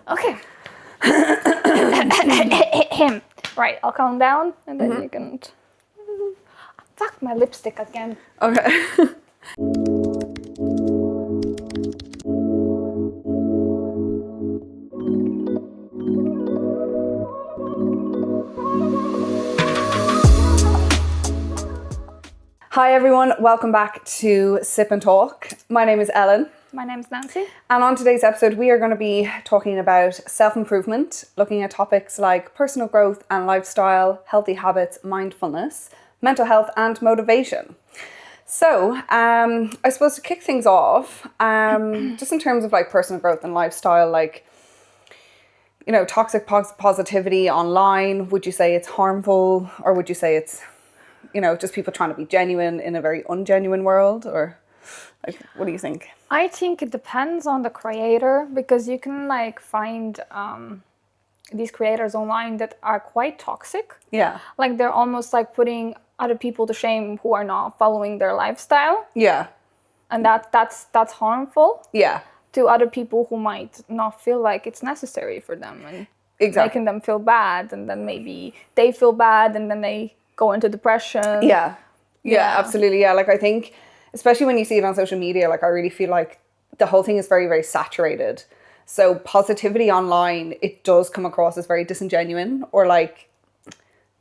Okay. Right, I'll calm down and then you can... Fuck, my lipstick again. Okay. Hi everyone, welcome back to Sip and Talk. My name is Ellen. My name's Nancy. And on today's episode, we are going to be talking about self-improvement, looking at topics like personal growth and lifestyle, healthy habits, mindfulness, mental health and motivation. So, I suppose to kick things off, just in terms of like personal growth and lifestyle, like, you know, toxic positivity online, would you say it's harmful, or would you say it's, you know, just people trying to be genuine in a very ungenuine world? Or like, what do you think? I think it depends on the creator, because you can like find these creators online that are quite toxic. Yeah. Like they're almost like putting other people to shame who are not following their lifestyle. Yeah. And that's harmful. Yeah. To other people who might not feel like it's necessary for them, and Exactly. making them feel bad, and then maybe they feel bad and then they go into depression. Yeah, absolutely. Yeah, like I think, especially when you see it on social media, like I really feel like the whole thing is very, very saturated. So positivity online, it does come across as very disingenuine or like,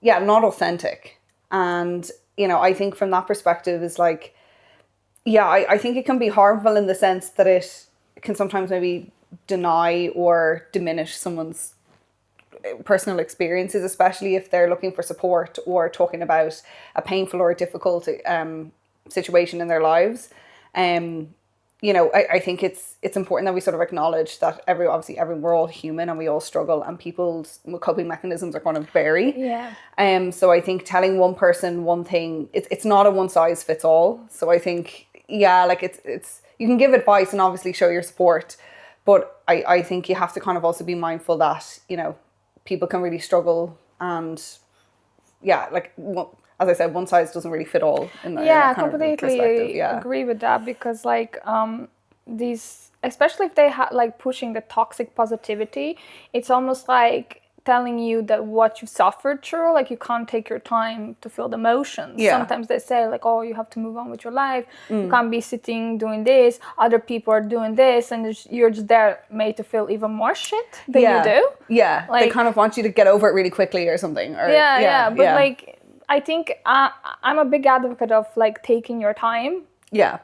yeah, not authentic. And, you know, I think from that perspective is like, yeah, I think it can be harmful in the sense that it can sometimes maybe deny or diminish someone's personal experiences, especially if they're looking for support or talking about a painful or a difficult situation in their lives. You know, I think it's important that we sort of acknowledge that obviously we're all human and we all struggle, and people's coping mechanisms are going to vary. Yeah. So I think telling one person one thing, it's not a one size fits all. So I think, yeah, like it's you can give advice and obviously show your support, but I think you have to kind of also be mindful that, you know, people can really struggle, and yeah, like as I said, one size doesn't really fit all in that kind of perspective. Yeah, agree with that, because like these, especially if they like pushing the toxic positivity, it's almost like telling you that what you've suffered through, like you can't take your time to feel the emotions. Yeah. Sometimes they say like, oh, you have to move on with your life. You can't be sitting doing this. Other people are doing this, and you're just there made to feel even more shit than you do. Yeah, like, they kind of want you to get over it really quickly or something. Or, but like I think I'm a big advocate of like taking your time. Yeah.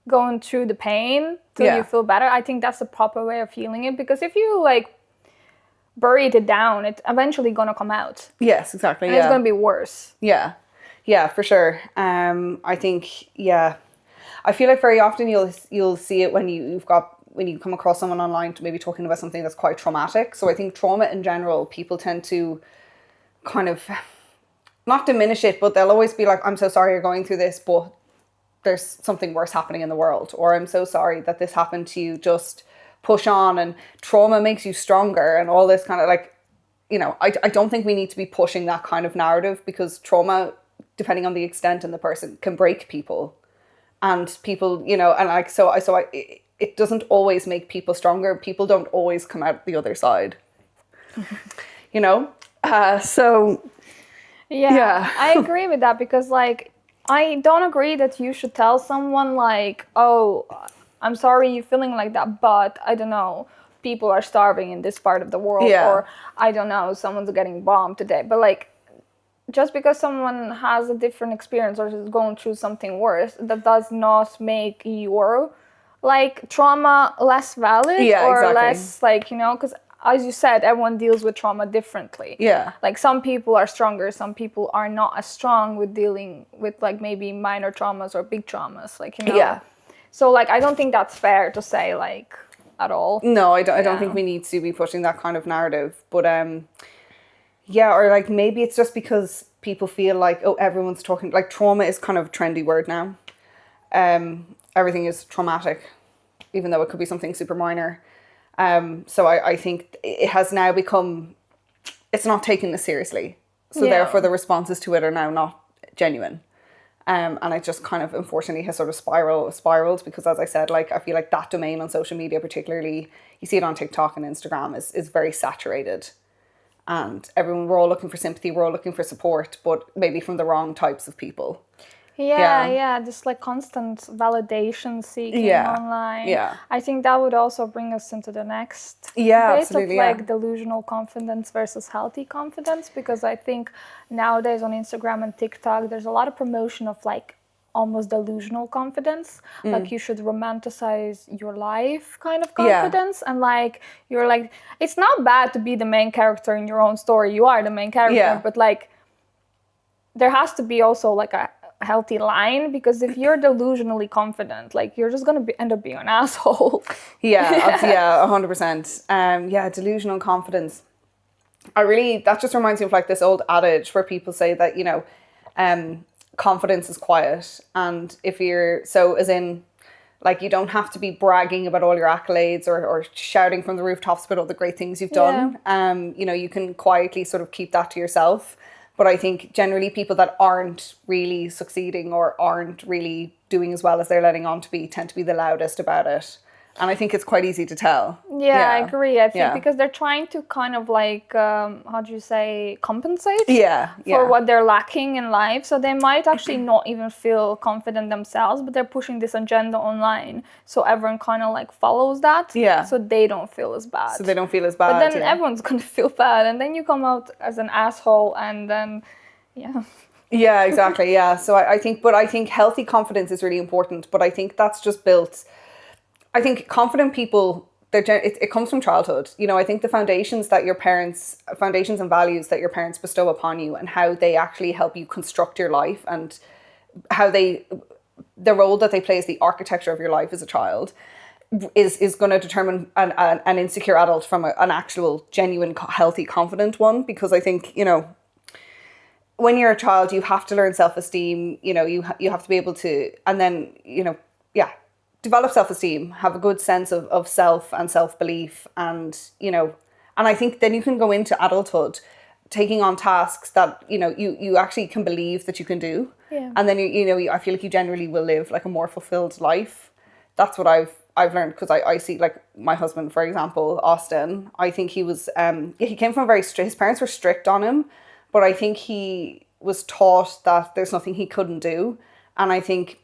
Going through the pain till you feel better. I think that's the proper way of healing it, because if you like buried it down, it's eventually gonna come out. Yes, exactly. And it's gonna be worse. Yeah, for sure. I think, I feel like very often you'll see it when you come across someone online to maybe talking about something that's quite traumatic. So I think trauma in general, people tend to kind of not diminish it, but they'll always be like, I'm so sorry you're going through this, but there's something worse happening in the world, or I'm so sorry that this happened to you, just push on, and trauma makes you stronger, and all this kind of like, you know, I don't think we need to be pushing that kind of narrative, because trauma, depending on the extent and the person, can break people, and people, you know, and like, it doesn't always make people stronger. People don't always come out the other side, you know? Yeah, I agree with that, because like, I don't agree that you should tell someone like, oh, I'm sorry you're feeling like that, but I don't know, people are starving in this part of the world, or I don't know, someone's getting bombed today. But like, just because someone has a different experience or is going through something worse, that does not make your like trauma less valid or less like, you know, because as you said, everyone deals with trauma differently. Yeah. Like some people are stronger, some people are not as strong with dealing with like maybe minor traumas or big traumas, like, you know. Yeah. So like, I don't think that's fair to say like at all. No, I don't think we need to be pushing that kind of narrative. But or like maybe it's just because people feel like, oh, everyone's talking, like trauma is kind of a trendy word now. Everything is traumatic, even though it could be something super minor. So I think it has now become, it's not taken as seriously. So therefore the responses to it are now not genuine. And it just kind of unfortunately has sort of spiraled because, as I said, like I feel like that domain on social media, particularly you see it on TikTok and Instagram, is very saturated. And we're all looking for sympathy, we're all looking for support, but maybe from the wrong types of people. Yeah, just like constant validation seeking online. Yeah. I think that would also bring us into the next Yeah, debate absolutely, of like delusional confidence versus healthy confidence, because I think nowadays on Instagram and TikTok there's a lot of promotion of like almost delusional confidence. Like you should romanticize your life kind of confidence, and like you're like, it's not bad to be the main character in your own story, you are the main character, but like there has to be also like a healthy line, because if you're delusionally confident, like you're just gonna end up being an asshole. Yeah, 100%. Yeah, delusional confidence. That just reminds me of like this old adage where people say that, you know, confidence is quiet, and if you're so as in like you don't have to be bragging about all your accolades or shouting from the rooftops about all the great things you've done. You know, you can quietly sort of keep that to yourself. But I think generally people that aren't really succeeding or aren't really doing as well as they're letting on to be tend to be the loudest about it. And I think it's quite easy to tell. Yeah, I agree. I think because they're trying to kind of like, how do you say, compensate for what they're lacking in life. So they might actually not even feel confident themselves, but they're pushing this agenda online. So everyone kind of like follows that. Yeah. So they don't feel as bad. But then everyone's going to feel bad. And then you come out as an asshole and then, Yeah, exactly. Yeah. So I think healthy confidence is really important. But I think that's just built... I think confident people, it comes from childhood. You know, I think the foundations and values that your parents bestow upon you and how they actually help you construct your life and how the role that they play as the architecture of your life as a child is going to determine an insecure adult from an actual, genuine, healthy, confident one. Because I think, you know, when you're a child, you have to learn self-esteem, you know, you have to be able to, and then, you know, develop self-esteem, have a good sense of self and self-belief, and, you know, and I think then you can go into adulthood taking on tasks that, you know, you actually can believe that you can do. And then, you know, I feel like you generally will live like a more fulfilled life. That's what I've learned, because I see like my husband, for example, Austin, I think he was, he came from his parents were strict on him, but I think he was taught that there's nothing he couldn't do. And I think,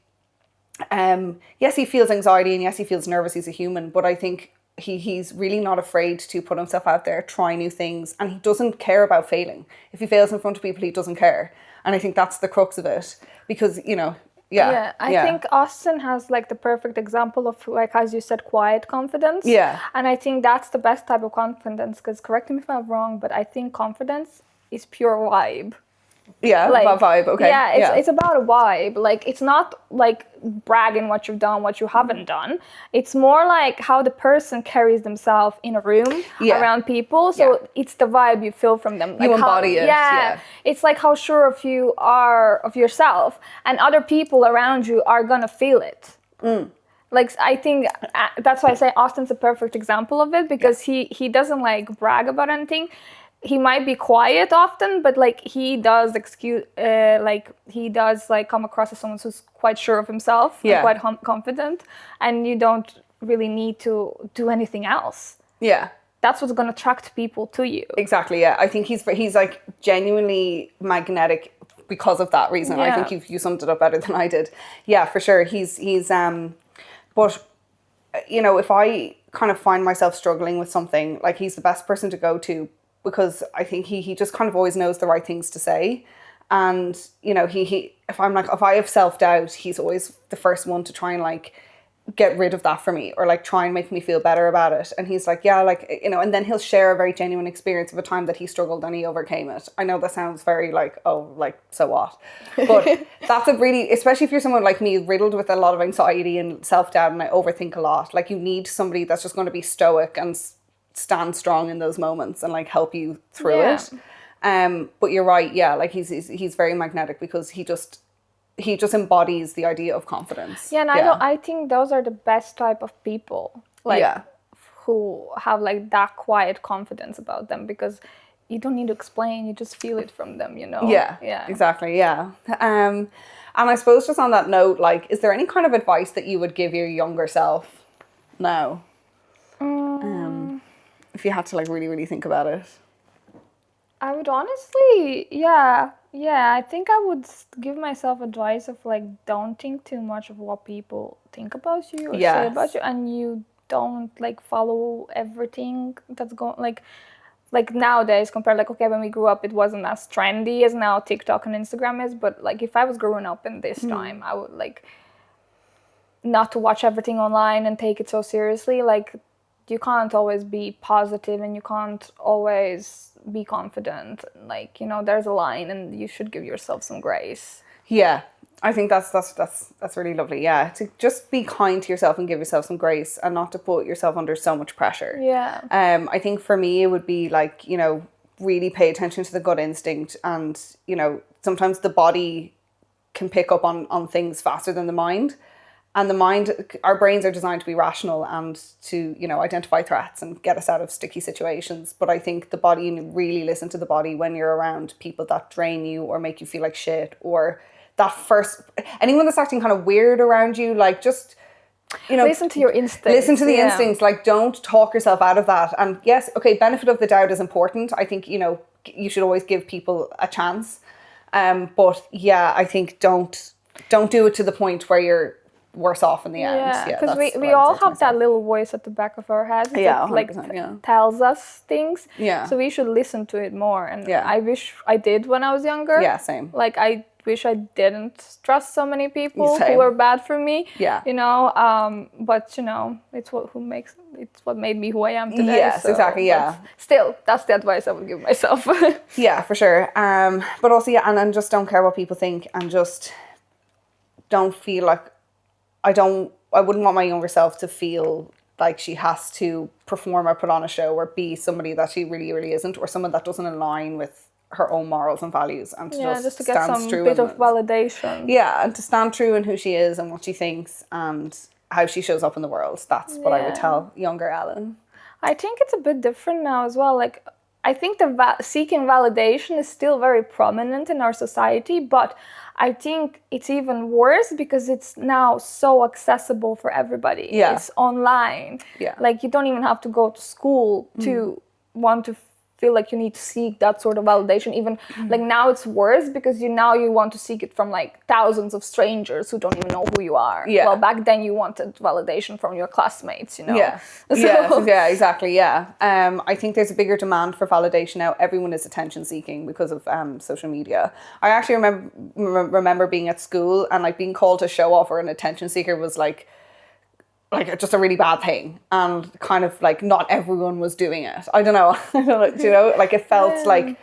yes, he feels anxiety and yes, he feels nervous. He's a human, but I think he's really not afraid to put himself out there, try new things, and he doesn't care about failing. If he fails in front of people, he doesn't care. And I think that's the crux of it, because, you know, I think Austin has like the perfect example of, like, as you said, quiet confidence. And I think that's the best type of confidence, because correct me if I'm wrong, but I think confidence is pure vibe. Like, about vibe, okay. It's about a vibe. Like, it's not like bragging what you've done, what you haven't done. It's more like how the person carries themselves in a room around people. So it's the vibe you feel from them. Like you embody it. It's like how sure of you are of yourself, and other people around you are gonna feel it. Like, I think that's why I say Austin's a perfect example of it, because he doesn't like brag about anything. He might be quiet often, but like he does come across as someone who's quite sure of himself, and quite confident, and you don't really need to do anything else. That's what's going to attract people to you. Exactly. I think he's like genuinely magnetic because of that reason. I think you summed it up better than I did. Yeah, for sure. He's but you know, if I kind of find myself struggling with something, like, he's the best person to go to, because I think he just kind of always knows the right things to say. And, you know, if I have self-doubt, he's always the first one to try and like get rid of that for me, or like try and make me feel better about it. And he's like, like, you know, and then he'll share a very genuine experience of a time that he struggled and he overcame it. I know that sounds very like, oh, like, so what? But that's a really, especially if you're someone like me, riddled with a lot of anxiety and self-doubt, and I overthink a lot. Like, you need somebody that's just going to be stoic and stand strong in those moments and like help you through it. But you're right, like he's very magnetic, because he just embodies the idea of confidence. And I think those are the best type of people, like who have like that quiet confidence about them, because you don't need to explain, you just feel it from them, you know. Exactly. And I suppose just on that note, like, is there any kind of advice that you would give your younger self now? If you had to like really, really think about it. I would honestly, yeah, I think I would give myself advice of like, don't think too much of what people think about you or say about you, and you don't like follow everything that's going like nowadays compared, like, okay, when we grew up it wasn't as trendy as now TikTok and Instagram is, but like if I was growing up in this time, I would like not to watch everything online and take it so seriously. Like, you can't always be positive and you can't always be confident. Like, you know, there's a line and you should give yourself some grace. Yeah, I think that's really lovely. Yeah, to just be kind to yourself and give yourself some grace, and not to put yourself under so much pressure. Yeah. I think for me it would be like, you know, really pay attention to the gut instinct, and you know, sometimes the body can pick up on things faster than the mind. And the mind, our brains are designed to be rational and to, you know, identify threats and get us out of sticky situations. But I think the body, you really listen to the body when you're around people that drain you or make you feel like shit, or anyone that's acting kind of weird around you, like, just, you know, listen to your instincts. Listen to the instincts. Like, don't talk yourself out of that. And yes, okay, benefit of the doubt is important. I think, you know, you should always give people a chance. But yeah, I think don't do it to the point where you're worse off in the end. Yeah, because we all have that little voice at the back of our heads that like tells us things. Yeah. So we should listen to it more. And I wish I did when I was younger. Yeah, same. Like, I wish I didn't trust so many people who were bad for me. Yeah. You know, but you know, it's what made me who I am today. Yes, so, exactly. Yeah. Still, that's the advice I would give myself. Yeah, for sure. But also, yeah, and just don't care what people think, and just don't feel like I wouldn't want my younger self to feel like she has to perform or put on a show or be somebody that she really, really isn't, or someone that doesn't align with her own morals and values, and to just to get some bit of validation. Yeah, and to stand true in who she is and what she thinks and how she shows up in the world. That's what I would tell younger Ellen. I think it's a bit different now as well. Like, I think seeking validation is still very prominent in our society, but I think it's even worse because it's now so accessible for everybody. Yeah. It's online. Yeah. Like, you don't even have to go to school to want to feel like you need to seek that sort of validation. Even like now it's worse because you want to seek it from like thousands of strangers who don't even know who you are. Yeah. Well, back then you wanted validation from your classmates, you know. Yeah. So, yeah, exactly. Yeah. I think there's a bigger demand for validation now. Everyone is attention seeking because of social media. I actually remember being at school and like being called a show off or an attention seeker was like just a really bad thing, and kind of like not everyone was doing it. I don't know. Do you know, like it felt like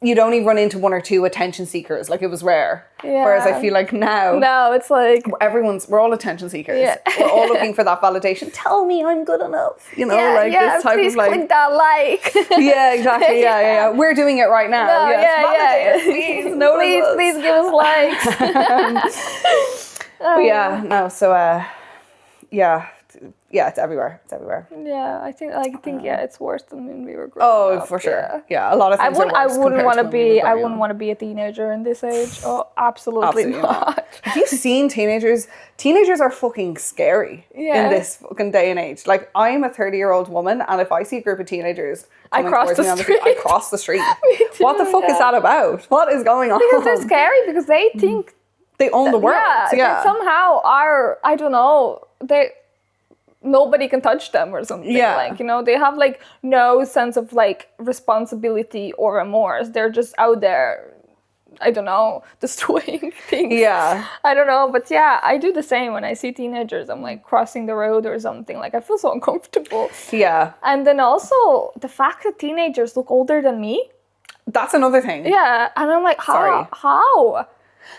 you'd only run into one or two attention seekers, like it was rare. Yeah. Whereas I feel like now it's like we're all attention seekers. Yeah. We're all looking for that validation. Tell me I'm good enough. You know, this type please of like click that like. Yeah, exactly. Yeah. We're doing it right now. No, yes. Please, please give us likes. Yeah, it's everywhere. It's everywhere. Yeah, I think it's worse than when we were growing up. Oh, for sure. Yeah, a lot of things are worse. I wouldn't want to be a teenager in this age. Oh, absolutely not. Have you seen teenagers? Teenagers are fucking scary in this fucking day and age. Like, I'm a 30-year-old woman, and if I see a group of teenagers I cross the street. I cross the street. What the fuck is that about? What is going on? Because they're scary because they think they own the world. Yeah. They somehow are, I don't know, nobody can touch them or something. Yeah. Like, you know, they have like no sense of like responsibility or remorse. They're just out there, I don't know, destroying things. Yeah. I don't know, but yeah, I do the same when I see teenagers. I'm like crossing the road or something. Like, I feel so uncomfortable. Yeah. And then also the fact that teenagers look older than me. That's another thing. Yeah. And I'm like, how?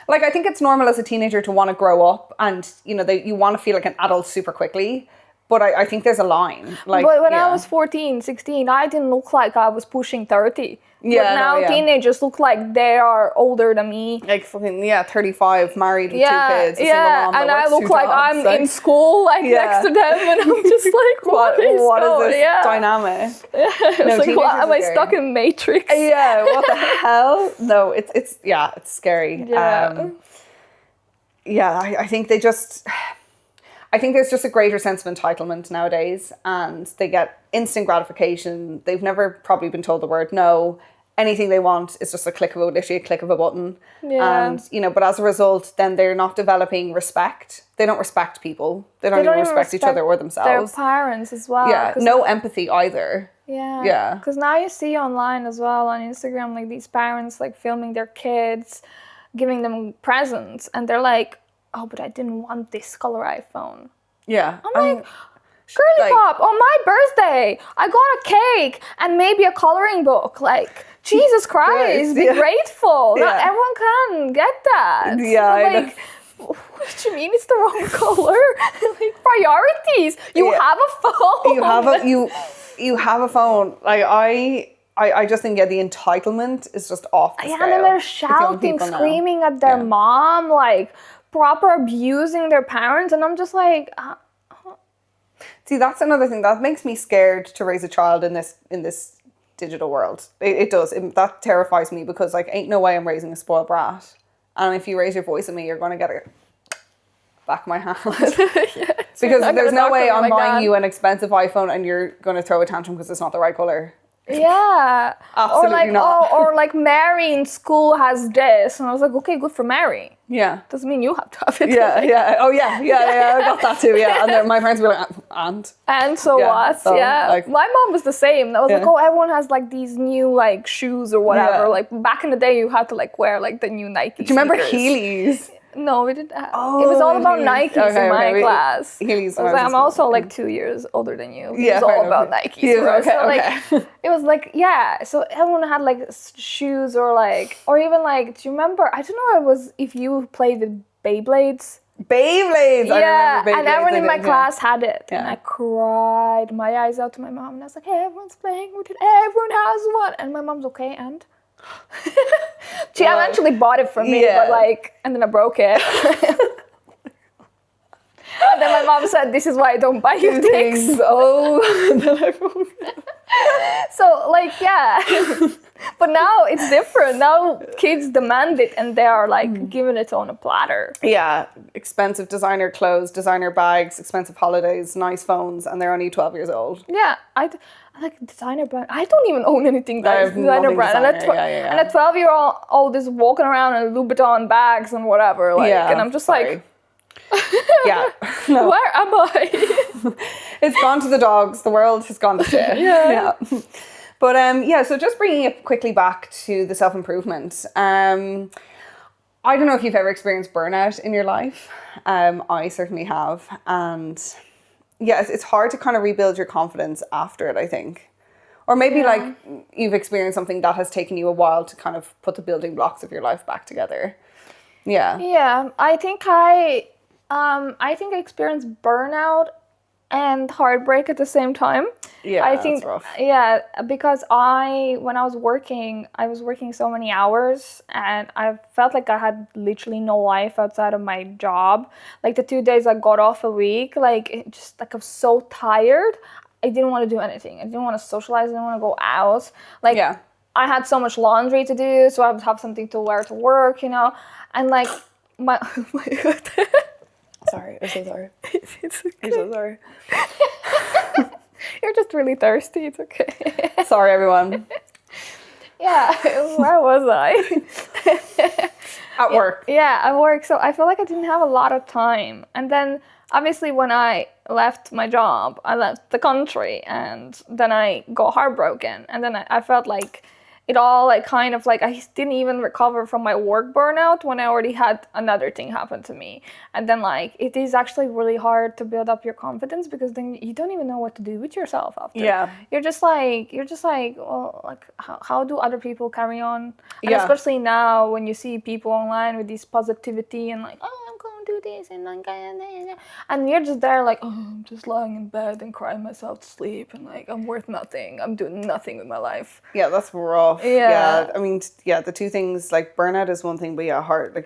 Like, I think it's normal as a teenager to want to grow up and, you know, you want to feel like an adult super quickly. But I think there's a line. Like, but when I was 14, 16, I didn't look like I was pushing 30. Yeah, but now teenagers look like they are older than me. Like fucking 35, married with 2 kids. Yeah, and I look like I'm in school, like next to them, and I'm just like, what is this dynamic? Yeah. It's like, what, am I stuck in Matrix? Yeah, what the hell? No, it's scary. Yeah. yeah, I think I think there's just a greater sense of entitlement nowadays, and they get instant gratification. They've never probably been told the word no. Anything they want is just literally a click of a button. Yeah. And, you know, but as a result, then they're not developing respect. They don't respect people. They don't even respect each other or themselves. Their parents as well. Yeah, no empathy either. Yeah. Yeah. Because now you see online as well on Instagram, like these parents like filming their kids, giving them presents, and they're like, oh, but I didn't want this color iPhone. Yeah. I'm like, girly pop, on my birthday, I got a cake and maybe a coloring book. Like, Jesus Christ, be grateful. Yeah. Not everyone can get that. Yeah, But, like, what do you mean it's the wrong color? Like, priorities. You have a phone. You have a phone. Like I just think the entitlement is just off the scale. And then they're shouting, screaming at their mom, like proper abusing their parents, and I'm just like, See, that's another thing that makes me scared to raise a child in this digital world. It does. That terrifies me because like ain't no way I'm raising a spoiled brat. And if you raise your voice at me, you're going to get it back my hand. Because there's no way I'm buying you an expensive iPhone and you're going to throw a tantrum because it's not the right color. Yeah. Absolutely not. Or like Mary in school has this, and I was like, okay, good for Mary. Yeah. Doesn't mean you have to have it. Yeah. Oh yeah. I got that too. Yeah. And then my parents were like, and so what? So, yeah. like, my mom was the same. I was like, oh, everyone has like these new like shoes or whatever. Like back in the day, you had to like wear like the new Nike. Do you remember sneakers. Heelys? No, we didn't. It was all about Nikes in my class. Heelys. I'm also like 2 years older than you. Yeah, it was all about Nikes. Okay. It was like, yeah. So everyone had like shoes or even like, do you remember? I don't know. It was if you played with Beyblades. Beyblades. Yeah, I remember Beyblades. and everyone in my class had it, Yeah. and I cried my eyes out to my mom, and I was like, "Hey, everyone's playing with it. Everyone has one." And my mom's okay, and she eventually bought it for me, but like, and then I broke it. And then my mom said, "This is why I don't buy you things." Oh, and then I broke it. So like, yeah. But now it's different. Now kids demand it, and they are like giving it on a platter. Yeah, expensive designer clothes, designer bags, expensive holidays, nice phones, and they're only 12 years old. Yeah, I like designer brand. I don't even own anything that is designer brand. And a 12-year-old is walking around in Louboutin bags and whatever. Like, and I'm just like, yeah, no. Where am I? It's gone to the dogs. The world has gone to shit. Yeah. But so just bringing it quickly back to the self-improvement. I don't know if you've ever experienced burnout in your life. I certainly have. And yeah, it's hard to kind of rebuild your confidence after it, I think. Or maybe like you've experienced something that has taken you a while to kind of put the building blocks of your life back together. Yeah. Yeah, I think I experienced burnout and heartbreak at the same time. Yeah, I think that's rough. Yeah, because when I was working so many hours, and I felt like I had literally no life outside of my job. Like the 2 days I got off a week, like it just like I was so tired. I didn't want to do anything. I didn't want to socialize. I didn't want to go out. Like I had so much laundry to do, so I would have something to wear to work, you know. And like my Sorry, I'm so sorry. It's okay. I'm so sorry. You're just really thirsty. It's okay. Sorry, everyone. Yeah, where was I? At work. Yeah, at work. So I feel like I didn't have a lot of time. And then obviously when I left my job, I left the country, and then I got heartbroken. And then I felt like it all like kind of like I didn't even recover from my work burnout when I already had another thing happen to me. And then like it is actually really hard to build up your confidence, because then you don't even know what to do with yourself after. Yeah. You're just like, well, like how do other people carry on? And especially now when you see people online with this positivity and like, oh, I'm going to do this and you're just there like, oh, I'm just lying in bed and crying myself to sleep, and like I'm worth nothing. I'm doing nothing with my life. Yeah, that's rough. Yeah. I mean, the two things, like burnout is one thing, but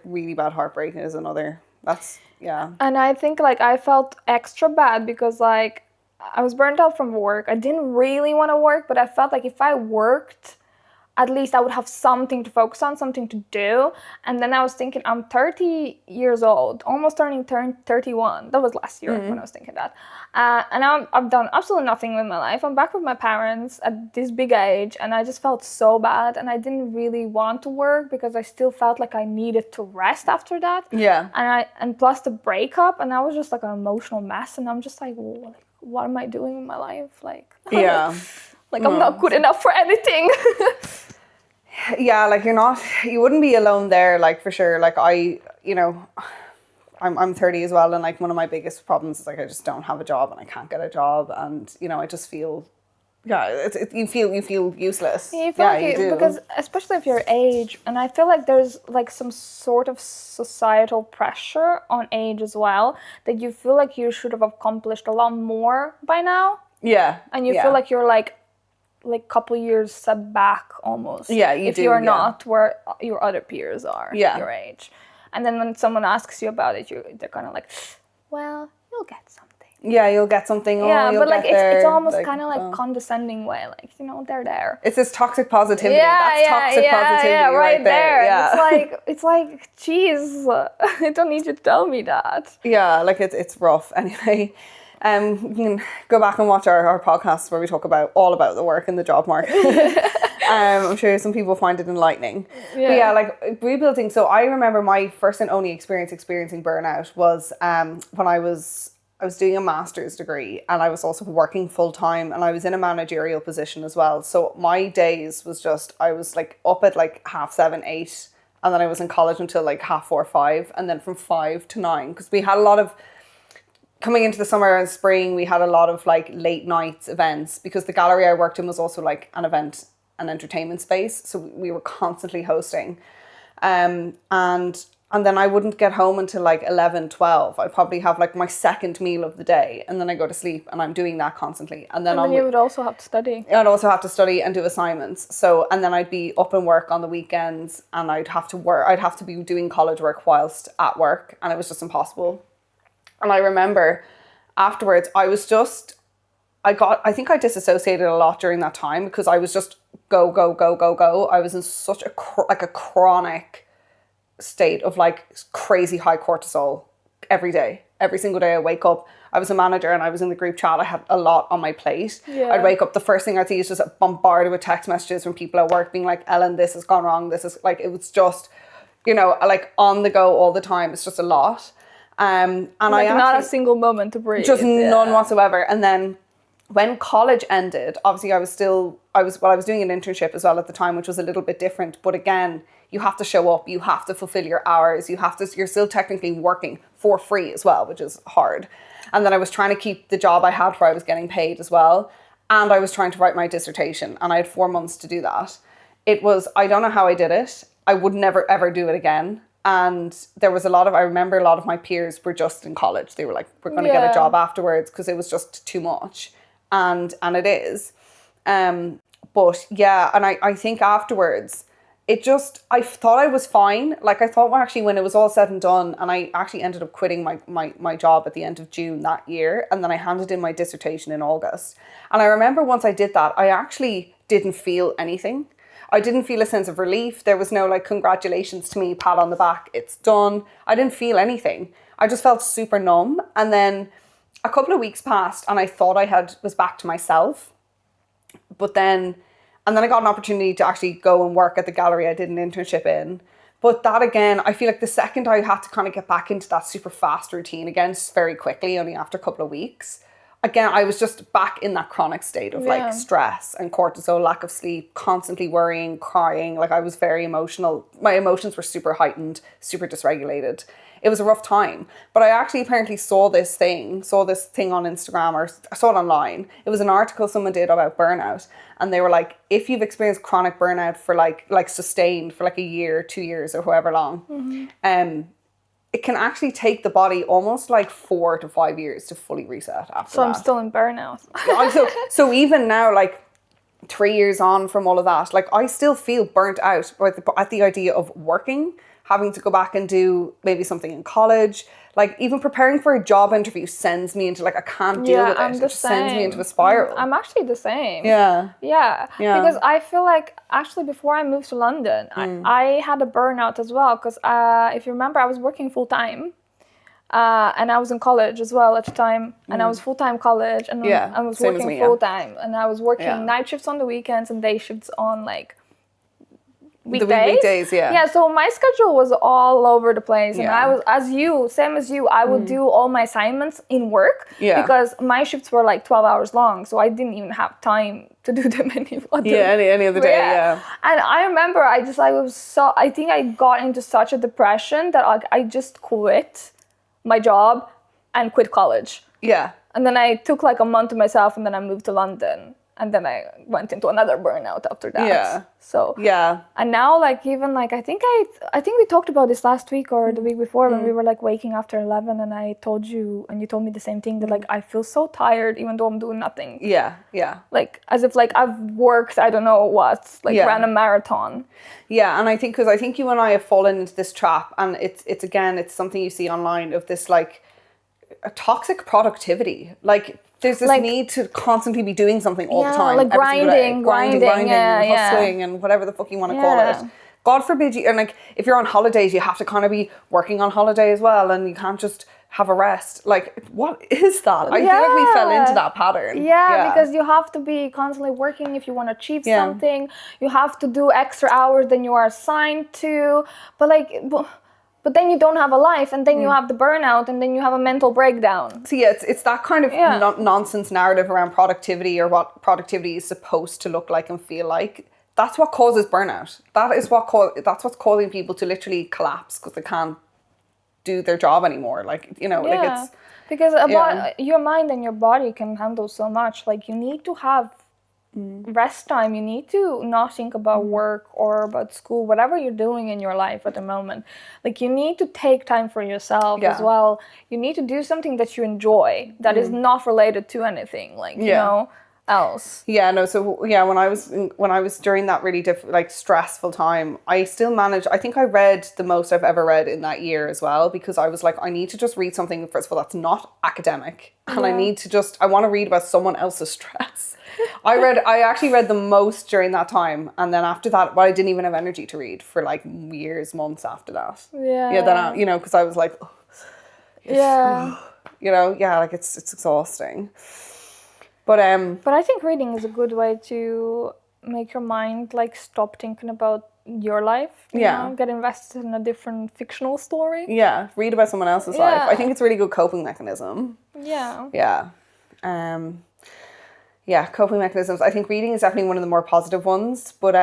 really bad heartbreak is another. That's, And I think like I felt extra bad because like I was burnt out from work. I didn't really want to work, but I felt like if I worked, at least I would have something to focus on, something to do. And then I was thinking, I'm 30 years old, almost turning 31. That was last year when I was thinking that. And I've done absolutely nothing with my life. I'm back with my parents at this big age, and I just felt so bad. And I didn't really want to work because I still felt like I needed to rest after that. Yeah. And plus the breakup, and I was just like an emotional mess. And I'm just like, well, what am I doing in my life? Like, Yeah. like I'm not good enough for anything. Yeah, like you wouldn't be alone there, like for sure. Like I'm 30 as well, and like one of my biggest problems is like I just don't have a job and I can't get a job, and I just feel, you feel useless. You feel like you do. because especially if your age, and I feel like there's like some sort of societal pressure on age as well, that you feel like you should have accomplished a lot more by now. Yeah. And you feel like you're like couple years set back almost. Yeah, you if do, you're yeah. not where your other peers are your age. And then when someone asks you about it, they're kind of like, well, you'll get something. Yeah, you'll get something. Yeah, you'll but like get there. it's almost like, kind of like condescending way, like they're there. It's this toxic positivity. That's toxic positivity right there. Yeah. It's like, geez, I don't need you to tell me that. Yeah, like it's rough. Anyway, you can go back and watch our podcast where we talk all about the work and the job market. I'm sure some people find it enlightening. Yeah. But yeah, like rebuilding. So I remember my first and only experiencing burnout was when I was doing a master's degree, and I was also working full time, and I was in a managerial position as well. So my days was just, I was like up at like 7:30, 8, and then I was in college until like 4:30, 5, and then from 5 to 9, because we had a lot of, coming into the summer and spring, we had a lot of like late nights events, because the gallery I worked in was also like an event and entertainment space. So we were constantly hosting. And then I wouldn't get home until like 11, 12. I'd probably have like my second meal of the day, and then I go to sleep, and I'm doing that constantly. And then you would also have to study. I'd also have to study and do assignments. So, and then I'd be up and work on the weekends, and I'd have to be doing college work whilst at work, and it was just impossible. And I remember afterwards, I think I disassociated a lot during that time, because I was just go, go, go, go, go. I was in such a chronic state of like crazy high cortisol every day. Every single day I wake up, I was a manager and I was in the group chat. I had a lot on my plate. Yeah. I'd wake up, the first thing I'd see is just bombarded with text messages from people at work being like, Ellen, this has gone wrong. This is like, it was just, like on the go all the time. It's just a lot. And like not a single moment to breathe. Just none whatsoever. And then when college ended, obviously I was doing an internship as well at the time, which was a little bit different. But again, you have to show up, you have to fulfill your hours, you're still technically working for free as well, which is hard. And then I was trying to keep the job I had where I was getting paid as well. And I was trying to write my dissertation, and I had 4 months to do that. I don't know how I did it. I would never ever do it again. And there was I remember a lot of my peers were just in college. They were like, we're going to get a job afterwards, because it was just too much. And it is. But yeah, and I think afterwards, I thought I was fine. Like I thought actually when it was all said and done, and I actually ended up quitting my job at the end of June that year. And then I handed in my dissertation in August. And I remember once I did that, I actually didn't feel anything. I didn't feel a sense of relief. There was no like, congratulations to me, pat on the back, it's done. I didn't feel anything. I just felt super numb. And then a couple of weeks passed, and I thought was back to myself. And then I got an opportunity to actually go and work at the gallery I did an internship in. But that again, I feel like the second I had to kind of get back into that super fast routine again, very quickly, only after a couple of weeks, again, I was just back in that chronic state of like stress and cortisol, lack of sleep, constantly worrying, crying. Like I was very emotional. My emotions were super heightened, super dysregulated. It was a rough time. But I actually apparently saw this thing on Instagram, or I saw it online. It was an article someone did about burnout. And they were like, if you've experienced chronic burnout for like sustained for like a year, 2 years, or however long, it can actually take the body almost like 4 to 5 years to fully reset after So that. I'm still in burnout. So even now, like 3 years on from all of that, like I still feel burnt out at the idea of working, having to go back and do maybe something in college. Like even preparing for a job interview sends me into like, I can't deal with it. I'm the It just sends me same. into a spiral. I'm actually the same. Yeah. Yeah. Because I feel like actually before I moved to London, I had a burnout as well. Because if you remember, I was working full time. And I was in college as well at the time. And I was full-time college. And I was same as working me, full-time. And I was working night shifts on the weekends and day shifts on like weekdays. The weekdays, yeah. Yeah, so my schedule was all over the place. And I was, same as you, I would do all my assignments in work. Yeah. Because my shifts were like 12 hours long. So I didn't even have time to do them any other. Yeah, any other day, yeah. And I remember I think I got into such a depression that I just quit my job and quit college. Yeah. And then I took like a month to myself and then I moved to London. And then I went into another burnout after that. Yeah. So yeah. And now like even like I think we talked about this last week or the week before when we were like waking after 11 and I told you and you told me the same thing that like I feel so tired even though I'm doing nothing. Yeah. Yeah. Like as if like I've worked I don't know what, like ran a marathon. Yeah, and I think because I think you and I have fallen into this trap, and it's again something you see online of this like a toxic productivity. Like there's this need to constantly be doing something all the time, like every single day. grinding, and hustling, and whatever the fuck you want to call it. God forbid you, and like if you're on holidays, you have to kind of be working on holiday as well, and you can't just have a rest. Like, what is that? I feel like we fell into that pattern. Yeah, because you have to be constantly working if you want to achieve something. You have to do extra hours than you are assigned to. But then you don't have a life, and then you have the burnout, and then you have a mental breakdown. So yeah, it's that kind of nonsense narrative around productivity or what productivity is supposed to look like and feel like. That's what causes burnout. That's what's causing people to literally collapse because they can't do their job anymore. Like, you know, like it's because your mind and your body can handle so much. Like you need to have rest time. You need to not think about work or about school, whatever you're doing in your life at the moment. Like you need to take time for yourself as well. You need to do something that you enjoy that is not related to anything. Like you know. Else. Yeah, no, so yeah, when I was during that really stressful time, I still managed. I think I read the most I've ever read in that year as well, because I was like, I need to just read something, first of all, that's not academic, and I want to read about someone else's stress. I actually read the most during that time, and then after that, I didn't even have energy to read for like years, months after that. Yeah, then because I was like, like it's exhausting. But I think reading is a good way to make your mind like stop thinking about your life. You know, get invested in a different fictional story. Yeah, read about someone else's life. I think it's a really good coping mechanism. Yeah. Yeah. Coping mechanisms. I think reading is definitely one of the more positive ones. But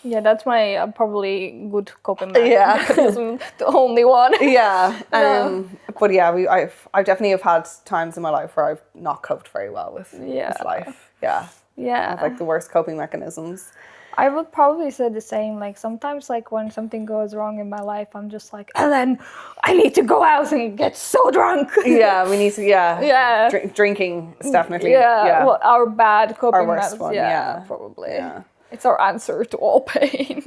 yeah, that's my probably good coping mechanism. The only one. But yeah, I definitely have had times in my life where I've not coped very well with life. Yeah. I have like the worst coping mechanisms. I would probably say the same. Like sometimes, like when something goes wrong in my life, I'm just like, Ellen, I need to go out and get so drunk. Yeah, we need to. Drinking is definitely well, our bad coping our worst one. Yeah, probably. Yeah. It's our answer to all pain.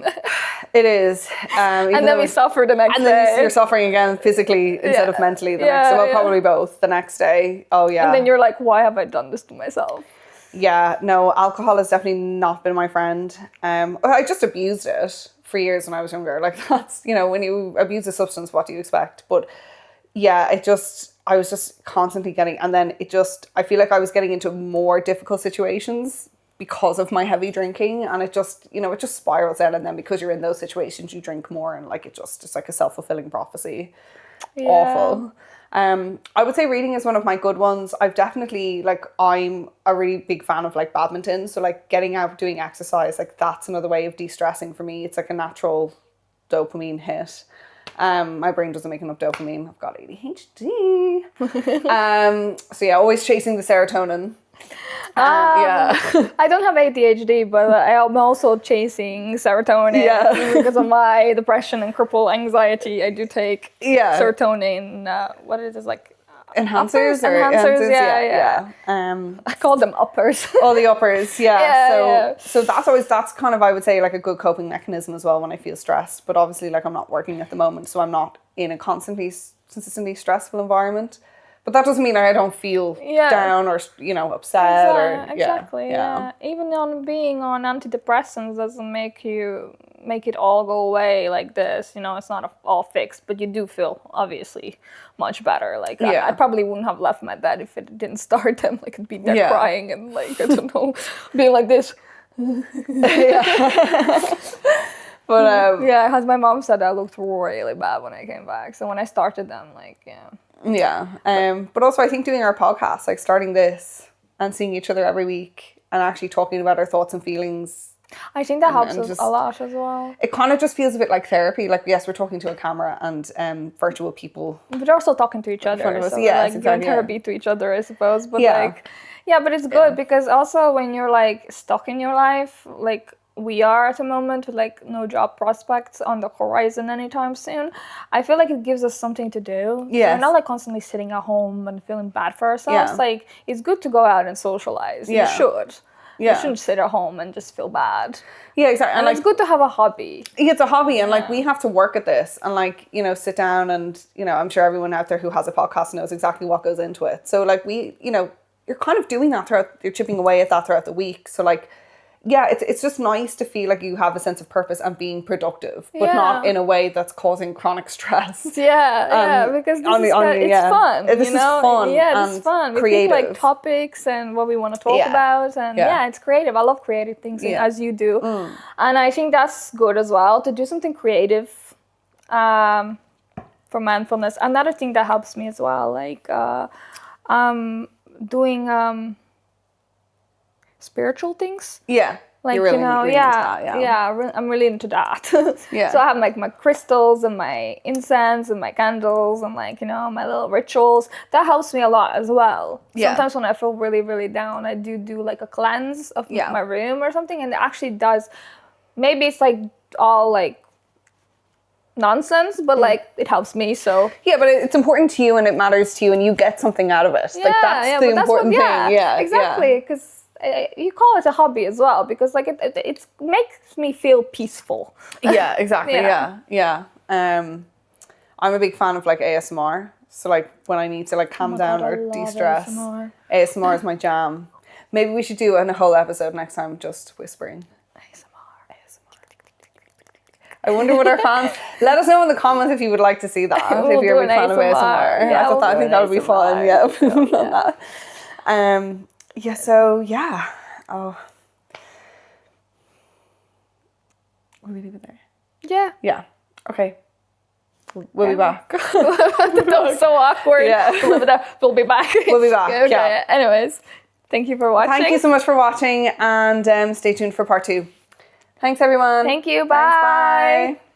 It is. And then we suffer the next day. And then you're suffering again physically instead of mentally the next day. Well, probably both the next day. Oh, yeah. And then you're like, why have I done this to myself? Yeah, no, alcohol has definitely not been my friend. I just abused it for years when I was younger. Like that's, when you abuse a substance, what do you expect? But yeah, I was just constantly and then I feel like I was getting into more difficult situations because of my heavy drinking, and it just spirals out, and then because you're in those situations, you drink more, and like it's like a self-fulfilling prophecy. Yeah. Awful. I would say reading is one of my good ones. I've definitely I'm a really big fan of like badminton, so like getting out, doing exercise, like that's another way of de-stressing for me. It's like a natural dopamine hit. My brain doesn't make enough dopamine. I've got ADHD. So yeah, always chasing the serotonin. I don't have ADHD, but I'm also chasing serotonin because of my depression and cripple anxiety. I do take serotonin. What is it like? Enhancers? Enhancers, yeah. I call them uppers. Oh, the uppers, So that's kind of, I would say, like a good coping mechanism as well when I feel stressed. But obviously, like I'm not working at the moment, so I'm not in a constantly consistently stressful environment. But that doesn't mean I don't feel down or, you know, upset or exactly. Yeah. Even on being on antidepressants doesn't make it all go away like this. You know, it's not all fixed, but you do feel obviously much better. Like I probably wouldn't have left my bed if it didn't start them. Like I'd be there crying and like I don't know, being like this. But as my mom said, I looked really bad when I came back. So when I started them, like but also I think doing our podcast, like starting this and seeing each other every week and actually talking about our thoughts and feelings, I think that helps us a lot as well. It kind of just feels a bit like therapy. Like, yes, we're talking to a camera and virtual people, but we're also talking to each other. In front of us. So Yes, like exactly, giving therapy to each other, I suppose. But but it's good because also when you're like stuck in your life, like we are at the moment with like no job prospects on the horizon anytime soon, I feel like it gives us something to do. Yes. So we're not like constantly sitting at home and feeling bad for ourselves. Like it's good to go out and socialize. You should. You shouldn't sit at home and just feel bad. Yeah, exactly. And like, it's good to have a hobby. Yeah, it's a hobby, and like we have to work at this and like, you know, sit down and, you know, I'm sure everyone out there who has a podcast knows exactly what goes into it. So like we, you know, you're kind of doing that you're chipping away at that throughout the week. So like, yeah, it's just nice to feel like you have a sense of purpose and being productive, but not in a way that's causing chronic stress. Because it's fun. This is fun. Yeah, it's fun. We pick like topics and what we want to talk about, and it's creative. I love creative things, as you do, and I think that's good as well to do something creative for mindfulness. Another thing that helps me as well, like doing spiritual things. Yeah. Like, really, you know, really into that, I'm really into that. So I have like my crystals and my incense and my candles and like, you know, my little rituals. That helps me a lot as well. Sometimes when I feel really, really down, I do like a cleanse of my room or something, and it actually does. Maybe it's like all like nonsense, but like it helps me. So but it's important to you and it matters to you and you get something out of it. Like that's the important thing. Exactly, because you call it a hobby as well, because like it makes me feel peaceful. Yeah, exactly. I'm a big fan of like ASMR. So like when I need to like calm down or de-stress, ASMR is my jam. Maybe we should do a whole episode next time just whispering. I wonder what our fans. Let us know in the comments if you would like to see that. If you're a big fan of ASMR, I think that would be fun. Oh, will we leave it there? Yeah. Okay. We'll be back. That was so awkward. We'll be back. We'll be back. Okay. Anyways, thank you for watching. Thank you so much for watching, and stay tuned for part 2. Thanks, everyone. Thank you. Bye. Thanks, bye.